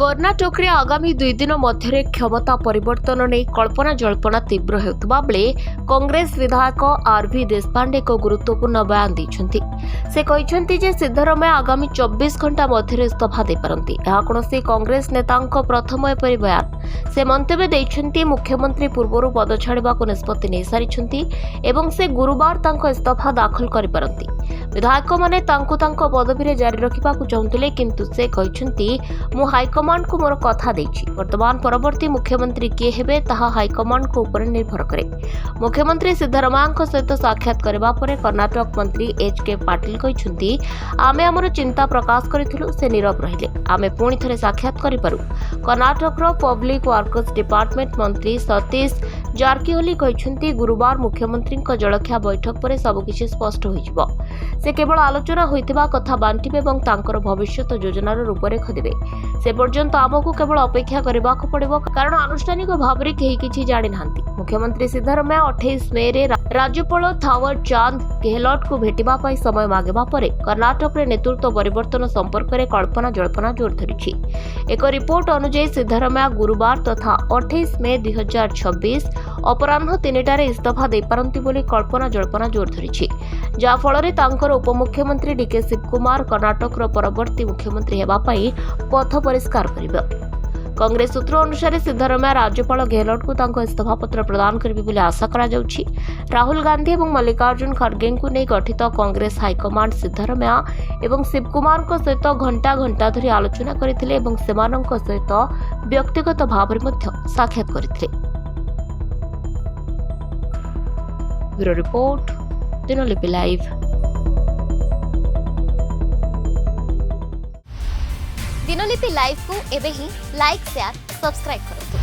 कर्णाटकରେ आगामी 2 दिन मध्य क्षमता परिवर्तन नहीं कल्पना जल्पना तीव्र होता बेले कांग्रेस विधायक आरवी देशपांडे एक गुरुत्वपूर्ण बयान देते। से कहते जे सिद्धरामैया आगामी 24 घंटा मध्य इस्तीफा दे पारती। यह कौन कांग्रेस नेता प्रथम एपरी बयान। से मंतव्य देते मुख्यमंत्री पूर्व पद छाड़ा निष्पत्ति नहीं सारी एवं से गुरुवार तांको इस्तीफा दाखल करिपारती। विधायक माने तांको पदवी जारी रखा चाहूले किंतु से कहते मु हाईकमांड को मोर कथा देछि। वर्तमान परवर्ती मुख्यमंत्री किए हेबे ताहा हाईकमांड को ऊपर निर्भर करे। मुख्यमंत्री सिद्धरामैया सहित साक्षात करबा परे कर्नाटक मंत्री एच.के. पाटिल कहते आमे हमर चिंता प्रकाश करिथिलु से नीरव रहिले। आमे पुणी थरे साक्षात करिपारु। कर्नाटक पब्लिक वर्कस डिपार्टमेंट मंत्री सतीश जारकीहोली कहते गुरुवार मुख्यमंत्री जलखिया बैठक पर सबकिछि स्पष्ट होइजिबो। से केवल आलोचना होइतिबा कथा बांटिबे एवं तांकर भविष्यत योजनार रूपरेख देबे। से पर्यंत आमको केवल अपेक्षा करबाक पड़िबो कारण आनुष्ठानिक भाव में केही किछि जानि नांती। मुख्यमंत्री सिद्धरामैया 28 मे रे राज्यपाल थावर चांद गेहलोट को भेटिबा पई समय मागेबा परे कर्नाटक रे नेतृत्व परिवर्तन संपर्क में कल्पना जल्पना जोर धरिछि। एक रिपोर्ट अनुसार सिद्धरामैया गुरुवार तथा 28 मे 2026 अपराह्न 3टारे इस्तीफा दे पारंती बोली कल्पना जल्पना जोर धरिछि। जा फଳରେ तांकर उपमुख्यमंत्री डी.के. शिवकुमार कर्नाटक परवर्ती मुख्यमंत्री हेबा पई पथ परिष्कार करिबे। कांग्रेस सूत्र अनुसार सिद्धरामैया राज्यपाल गेहलोट को तांको इस्तीफा पत्र प्रदान करिबे बोली आशा करा जाउछि। राहुल गांधी और मल्लिकार्जुन खड़गे को नहीं गठित कांग्रेस हाईकमांड सिद्धरामैया एवं शिवकुमार सहित घंटा घंटा धरी आलोचना करथिले एवं सेमानक सहित व्यक्तिगत भाव में साक्षात करथिले। Bureau report Dinalipi live. Dinalipi live को एबे ही लाइक शेयर सब्सक्राइब करो।